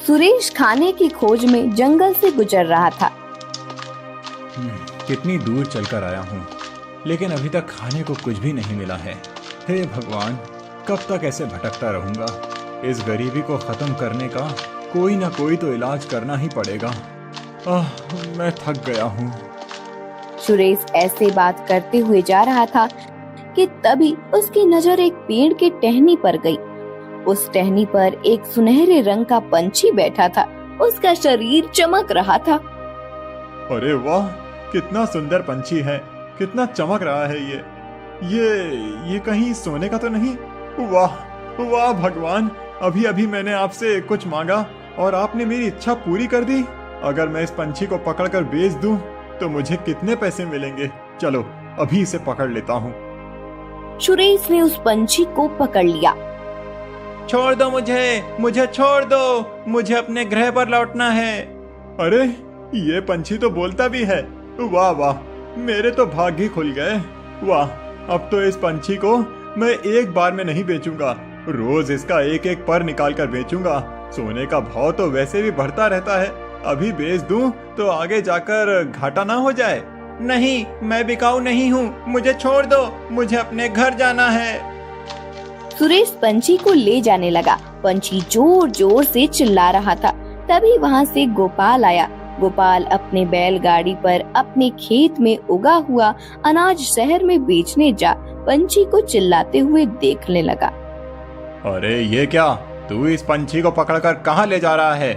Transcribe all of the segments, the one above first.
सुरेश खाने की खोज में जंगल से गुजर रहा था। कितनी दूर चलकर आया हूँ, लेकिन अभी तक खाने को कुछ भी नहीं मिला है। हे भगवान, कब तक ऐसे भटकता रहूंगा? इस गरीबी को खत्म करने का कोई ना कोई तो इलाज करना ही पड़ेगा। मैं थक गया हूँ। सुरेश ऐसे बात करते हुए जा रहा था कि तभी उसकी नजर एक पेड़ के टहनी पर गई। उस टहनी पर एक सुनहरे रंग का पंछी बैठा था। उसका शरीर चमक रहा था। अरे वाह, कितना सुंदर पंछी है, कितना चमक रहा है ये कहीं सोने का तो नहीं? वाह वाह भगवान, अभी अभी मैंने आपसे कुछ मांगा और आपने मेरी इच्छा पूरी कर दी। अगर मैं इस पंछी को पकड़कर बेच दूं तो मुझे कितने पैसे मिलेंगे? चलो अभी इसे पकड़ लेता हूँ। सुरेश ने उस पंछी को पकड़ लिया। छोड़ दो मुझे छोड़ दो, मुझे अपने ग्रह पर लौटना है। अरे ये पंछी तो बोलता भी है। वाह वाह, मेरे तो भाग्य ही खुल गए। वाह, अब तो इस पंछी को मैं एक बार में नहीं बेचूंगा, रोज इसका एक एक पर निकाल कर बेचूंगा। सोने का भाव तो वैसे भी बढ़ता रहता है, अभी बेच दूं तो आगे जाकर घाटा ना हो जाए। नहीं, मैं बिकाऊ नहीं हूँ, मुझे छोड़ दो, मुझे अपने घर जाना है। सुरेश पंछी को ले जाने लगा। पंछी जोर जोर से चिल्ला रहा था। तभी वहाँ से गोपाल आया। गोपाल अपने बैलगाड़ी पर अपने खेत में उगा हुआ अनाज शहर में बेचने जा पंछी को चिल्लाते हुए देखने लगा। अरे ये क्या, तू इस पंछी को पकड़कर कहाँ ले जा रहा है?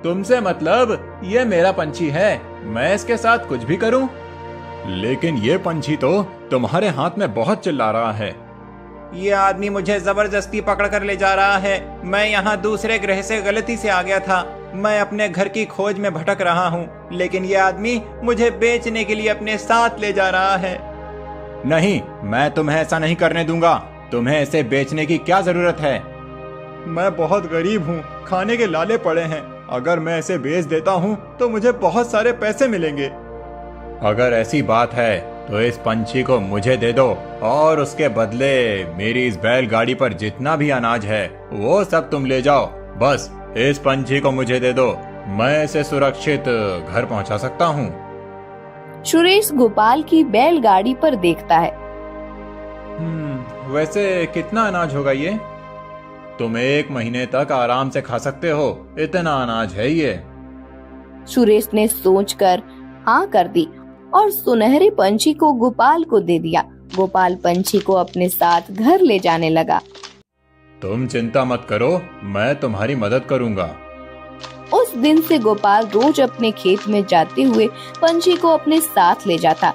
तुमसे मतलब, ये मेरा पंछी है, मैं इसके साथ कुछ भी करूं? लेकिन ये पंछी तो तुम्हारे हाथ में बहुत चिल्ला रहा है। ये आदमी मुझे जबरदस्ती पकड़कर ले जा रहा है। मैं यहाँ दूसरे ग्रह से गलती से आ गया था। मैं अपने घर की खोज में भटक रहा हूँ, लेकिन ये आदमी मुझे बेचने के लिए अपने साथ ले जा रहा है। नहीं, मैं तुम्हें ऐसा नहीं करने दूंगा। तुम्हें इसे बेचने की क्या जरूरत है? मैं बहुत गरीब हूँ, खाने के लाले पड़े हैं। अगर मैं इसे बेच देता हूँ तो मुझे बहुत सारे पैसे मिलेंगे। अगर ऐसी बात है तो इस पंछी को मुझे दे दो और उसके बदले मेरी इस बैलगाड़ी पर जितना भी अनाज है वो सब तुम ले जाओ। बस इस पंछी को मुझे दे दो, मैं इसे सुरक्षित घर पहुंचा सकता हूँ। सुरेश गोपाल की बैलगाड़ी पर देखता है। वैसे कितना अनाज होगा ये? तुम 1 महीने तक आराम से खा सकते हो, इतना अनाज है ये। सुरेश ने सोचकर हाँ कर दी और सुनहरे पंछी को गोपाल को दे दिया। गोपाल पंछी को अपने साथ घर ले जाने लगा। तुम चिंता मत करो, मैं तुम्हारी मदद करूंगा। उस दिन से गोपाल रोज अपने खेत में जाते हुए पंछी को अपने साथ ले जाता।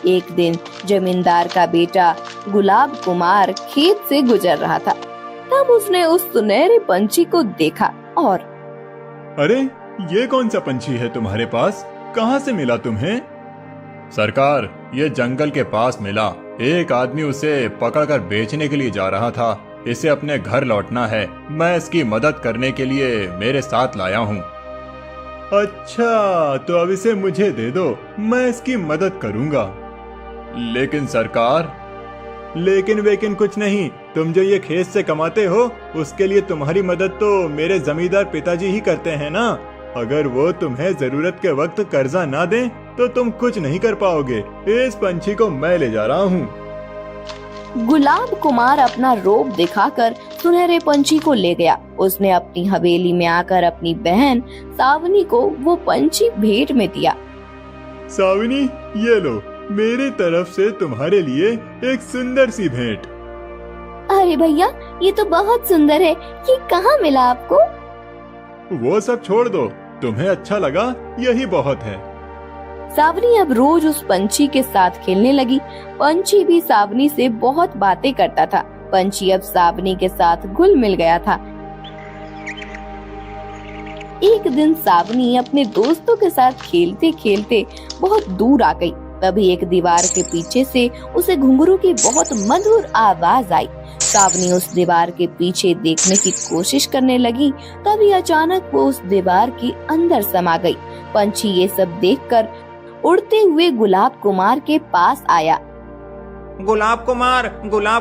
एक दिन जमींदार का बेटा गुलाब कुमार खेत से गुजर रहा था। तब उसने उस सुनहरे पंछी को देखा और अरे ये कौन सा पंछी है तुम्हारे पास? कहाँ से मिला तुम्हें? सरकार, ये जंगल के पास मिला। एक आदमी उसे पकड़कर बेचने के लिए जा रहा था। इसे अपने घर लौटना है, मैं इसकी मदद करने के लिए मेरे साथ लाया हूँ। अच्छा, तो अब इसे मुझे दे दो, मैं इसकी मदद करूँगा। लेकिन सरकार, लेकिन वेकिन कुछ नहीं। तुम जो ये खेत से कमाते हो उसके लिए तुम्हारी मदद तो मेरे जमींदार पिताजी ही करते हैं ना। अगर वो तुम्हें जरूरत के वक्त कर्जा ना दें तो तुम कुछ नहीं कर पाओगे। इस पंछी को मैं ले जा रहा हूँ। गुलाब कुमार अपना रोब दिखाकर सुनहरे पंछी को ले गया। उसने अपनी हवेली में आकर अपनी बहन सावनी को वो पंछी भेंट में दिया। सावनी, ये लो, मेरी तरफ से तुम्हारे लिए एक सुंदर सी भेंट। अरे भैया, ये तो बहुत सुंदर है, ये कहाँ मिला आपको? वो सब छोड़ दो, तुम्हें अच्छा लगा यही बहुत है। सावनी अब रोज उस पंछी के साथ खेलने लगी। पंछी भी सावनी से बहुत बातें करता था। पंछी अब सावनी के साथ घुल मिल गया था। एक दिन सावनी अपने दोस्तों के साथ खेलते खेलते बहुत दूर आ गई। तभी एक दीवार के पीछे से उसे घुंघरू की बहुत मधुर आवाज आई। सावनी उस दीवार के पीछे देखने की कोशिश करने लगी। तभी अचानक वो उस दीवार के अंदर समा गई। पंछी ये सब देखकर उड़ते हुए गुलाब कुमार के पास आया। गुलाब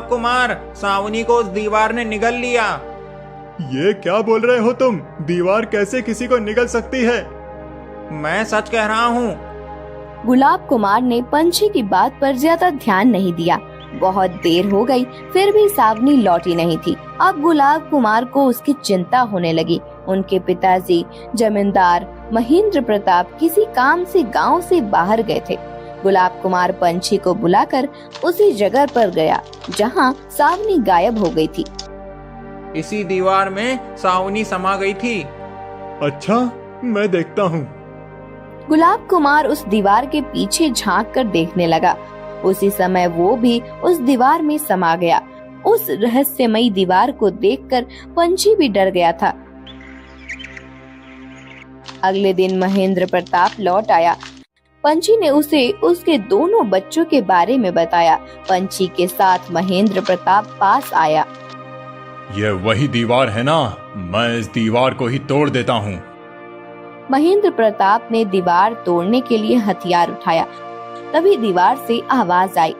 कुमार, सावनी को उस दीवार ने निगल लिया। ये क्या बोल रहे हो तुम? दीवार कैसे किसी को निगल सकती है? मैं सच कह रहा हूँ। गुलाब कुमार ने पंछी की बात पर ज्यादा ध्यान नहीं दिया। बहुत देर हो गई, फिर भी सावनी लौटी नहीं थी। अब गुलाब कुमार को उसकी चिंता होने लगी। उनके पिताजी जमींदार महेंद्र प्रताप किसी काम से गांव से बाहर गए थे। गुलाब कुमार पंछी को बुलाकर उसी जगह पर गया जहां सावनी गायब हो गई थी। इसी दीवार में सावनी समा गई थी। अच्छा, मैं देखता हूँ। गुलाब कुमार उस दीवार के पीछे झांक कर देखने लगा। उसी समय वो भी उस दीवार में समा गया। उस रहस्यमयी दीवार को देखकर पंछी भी डर गया था। अगले दिन महेंद्र प्रताप लौट आया। पंछी ने उसे उसके दोनों बच्चों के बारे में बताया। पंछी के साथ महेंद्र प्रताप पास आया। ये वही दीवार है ना? मैं इस दीवार को ही तोड़ देता हूँ। महेंद्र प्रताप ने दीवार तोड़ने के लिए हथियार उठाया। तभी दीवार से आवाज आई,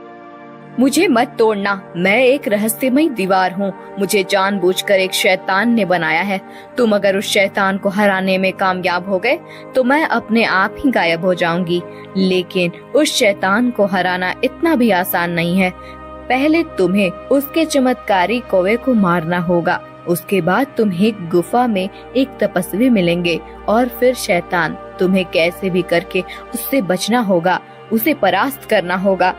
मुझे मत तोड़ना, मैं एक रहस्यमयी दीवार हूँ। मुझे जानबूझकर एक शैतान ने बनाया है। तुम अगर उस शैतान को हराने में कामयाब हो गए तो मैं अपने आप ही गायब हो जाऊंगी। लेकिन उस शैतान को हराना इतना भी आसान नहीं है। पहले तुम्हें उसके चमत्कारी कौवे को मारना होगा। उसके बाद तुम्हें एक गुफा में एक तपस्वी मिलेंगे और फिर शैतान। तुम्हें कैसे भी करके उससे बचना होगा, उसे परास्त करना होगा।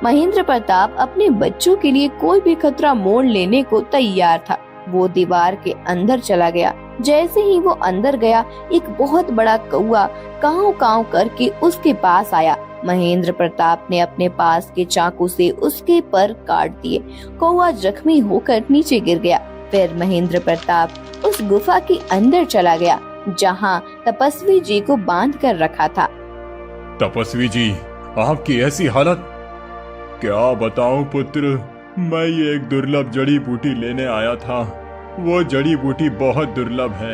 महेंद्र प्रताप अपने बच्चों के लिए कोई भी खतरा मोल लेने को तैयार था। वो दीवार के अंदर चला गया। जैसे ही वो अंदर गया, एक बहुत बड़ा कौवा काव काव करके उसके पास आया। महेंद्र प्रताप ने अपने पास के चाकू से उसके पर काट दिए। कौवा जख्मी होकर नीचे गिर गया। फिर महेंद्र प्रताप उस गुफा के अंदर चला गया जहाँ तपस्वी जी को बांध कर रखा था। तपस्वी जी, आपकी ऐसी हालत? क्या बताऊं पुत्र, मैं ये एक दुर्लभ जड़ी बूटी लेने आया था। वो जड़ी बूटी बहुत दुर्लभ है,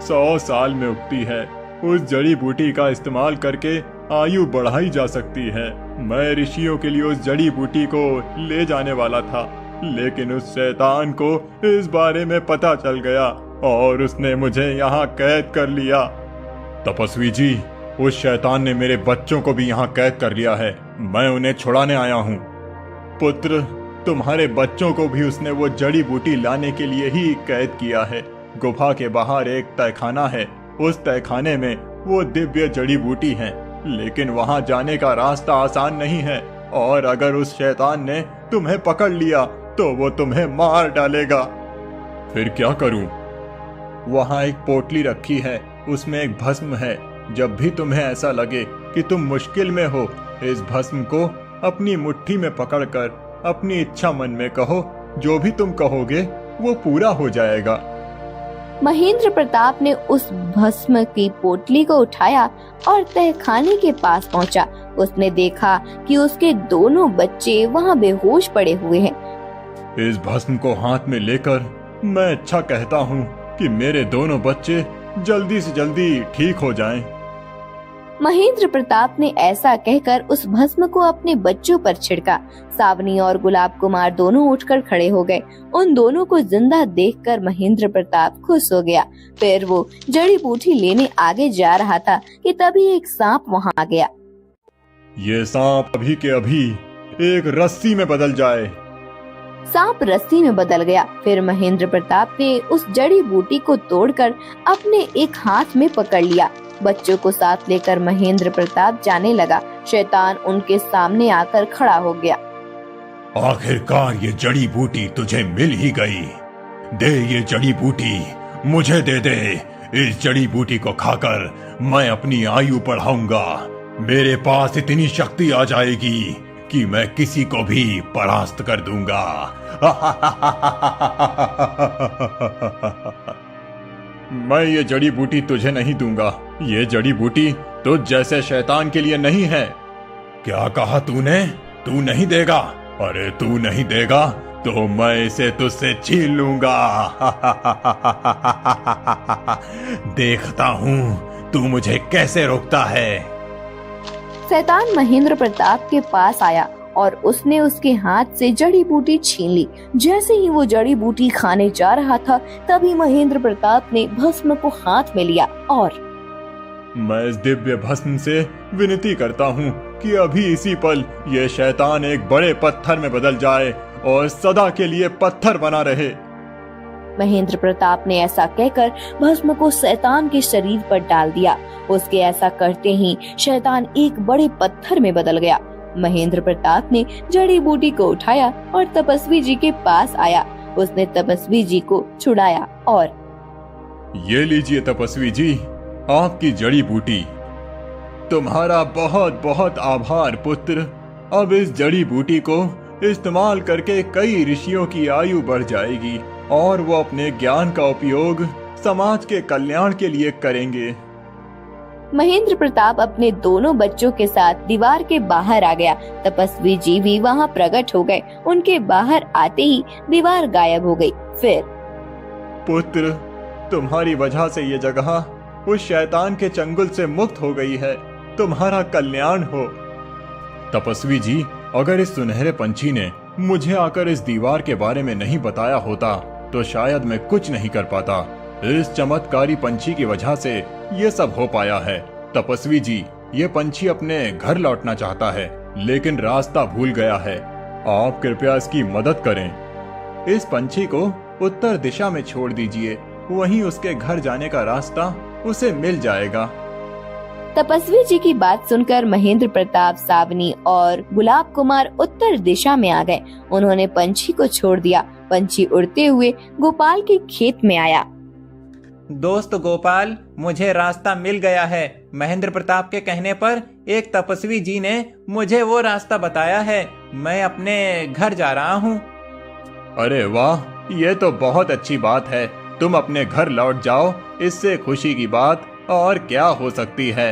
100 साल में उगती है। उस जड़ी बूटी का इस्तेमाल करके आयु बढ़ाई जा सकती है। मैं ऋषियों के लिए उस जड़ी बूटी को ले जाने वाला था, लेकिन उस शैतान को इस बारे में पता चल गया और उसने मुझे यहाँ कैद कर लिया। तपस्वी जी, उस शैतान ने मेरे बच्चों को भी यहाँ कैद कर लिया है। मैं उन्हें छुड़ाने आया हूँ। पुत्र, तुम्हारे बच्चों को भी उसने वो जड़ी बूटी लाने के लिए ही कैद किया है। गुफा के बाहर एक तहखाना है। उस तहखाने में वो दिव्य जड़ी बूटी है, लेकिन वहाँ जाने का रास्ता आसान नहीं है। और अगर उस शैतान ने तुम्हें पकड़ लिया तो वो तुम्हें मार डालेगा। फिर क्या करूं? वहाँ एक पोटली रखी है, उसमें एक भस्म है। जब भी तुम्हें ऐसा लगे कि तुम मुश्किल में हो, इस भस्म को अपनी मुट्ठी में पकड़कर अपनी इच्छा मन में कहो। जो भी तुम कहोगे वो पूरा हो जाएगा। महेंद्र प्रताप ने उस भस्म की पोटली को उठाया और तहखाने के पास पहुंचा। उसने देखा कि उसके दोनों बच्चे वहां बेहोश पड़े हुए हैं। इस भस्म को हाथ में लेकर मैं अच्छा कहता हूँ कि मेरे दोनों बच्चे जल्दी से जल्दी ठीक हो जाएं। महेंद्र प्रताप ने ऐसा कहकर उस भस्म को अपने बच्चों पर छिड़का। सावनी और गुलाब कुमार दोनों उठकर खड़े हो गए। उन दोनों को जिंदा देखकर महेंद्र प्रताप खुश हो गया। फिर वो जड़ी बूटी लेने आगे जा रहा था कि तभी एक सांप वहां आ गया। ये सांप अभी के अभी एक रस्सी में बदल जाए। सांप रस्सी में बदल गया। फिर महेंद्र प्रताप ने उस जड़ी बूटी को तोड़कर अपने एक हाथ में पकड़ लिया। बच्चों को साथ लेकर महेंद्र प्रताप जाने लगा। शैतान उनके सामने आकर खड़ा हो गया। आखिरकार ये जड़ी बूटी तुझे मिल ही गई। दे ये जड़ी बूटी, मुझे दे दे। इस जड़ी बूटी को खाकर मैं अपनी आयु बढ़ाऊंगा। मेरे पास इतनी शक्ति आ जाएगी कि मैं किसी को भी परास्त कर दूंगा। मैं ये जड़ी बूटी तुझे नहीं दूंगा। ये जड़ी बूटी तुझ जैसे शैतान के लिए नहीं है। क्या कहा तूने? तू नहीं देगा? अरे तू नहीं देगा तो मैं इसे तुझसे छीन लूंगा। देखता हूँ तू मुझे कैसे रोकता है। शैतान महेंद्र प्रताप के पास आया और उसने उसके हाथ से जड़ी बूटी छीन ली। जैसे ही वो जड़ी बूटी खाने जा रहा था, तभी महेंद्र प्रताप ने भस्म को हाथ में लिया और मैं इस दिव्य भस्म से विनती करता हूँ कि अभी इसी पल ये शैतान एक बड़े पत्थर में बदल जाए और सदा के लिए पत्थर बना रहे। महेंद्र प्रताप ने ऐसा कहकर भस्म को शैतान के शरीर पर डाल दिया। उसके ऐसा करते ही शैतान एक बड़े पत्थर में बदल गया। महेंद्र प्रताप ने जड़ी बूटी को उठाया और तपस्वी जी के पास आया। उसने तपस्वी जी को छुड़ाया और ये लीजिए तपस्वी जी, आपकी जड़ी बूटी। तुम्हारा बहुत बहुत आभार पुत्र। अब इस जड़ी बूटी को इस्तेमाल करके कई ऋषियों की आयु बढ़ जाएगी और वो अपने ज्ञान का उपयोग समाज के कल्याण के लिए करेंगे। महेंद्र प्रताप अपने दोनों बच्चों के साथ दीवार के बाहर आ गया। तपस्वी जी भी वहाँ प्रकट हो गए। उनके बाहर आते ही दीवार गायब हो गई। फिर पुत्र, तुम्हारी वजह से ये जगह उस शैतान के चंगुल से मुक्त हो गई है। तुम्हारा कल्याण हो। तपस्वी जी, अगर इस सुनहरे पंछी ने मुझे आकर इस दीवार के बारे में नहीं बताया होता तो शायद मैं कुछ नहीं कर पाता। इस चमत्कारी पंछी की वजह से ये सब हो पाया है। तपस्वी जी, ये पंछी अपने घर लौटना चाहता है लेकिन रास्ता भूल गया है। आप कृपया इसकी मदद करें। इस पंछी को उत्तर दिशा में छोड़ दीजिए, वहीं उसके घर जाने का रास्ता उसे मिल जाएगा। तपस्वी जी की बात सुनकर महेंद्र प्रताप, सावनी और गुलाब कुमार उत्तर दिशा में आ गए। उन्होंने पंछी को छोड़ दिया। पंछी उड़ते हुए गोपाल के खेत में आया। दोस्त गोपाल, मुझे रास्ता मिल गया है। महेंद्र प्रताप के कहने पर एक तपस्वी जी ने मुझे वो रास्ता बताया है। मैं अपने घर जा रहा हूँ। अरे वाह, ये तो बहुत अच्छी बात है। तुम अपने घर लौट जाओ, इससे खुशी की बात और क्या हो सकती है।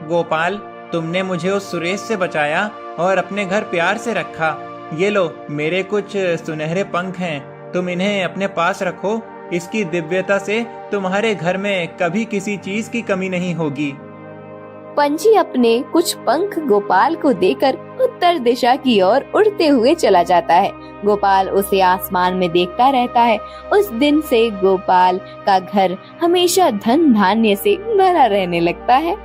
गोपाल, तुमने मुझे उस सुरेश से बचाया और अपने घर प्यार से रखा। ये लो, मेरे कुछ सुनहरे पंख हैं, तुम इन्हें अपने पास रखो। इसकी दिव्यता से तुम्हारे घर में कभी किसी चीज की कमी नहीं होगी। पंछी अपने कुछ पंख गोपाल को देकर उत्तर दिशा की ओर उड़ते हुए चला जाता है। गोपाल उसे आसमान में देखता रहता है। उस दिन से गोपाल का घर हमेशा धन धान्य से भरा रहने लगता है।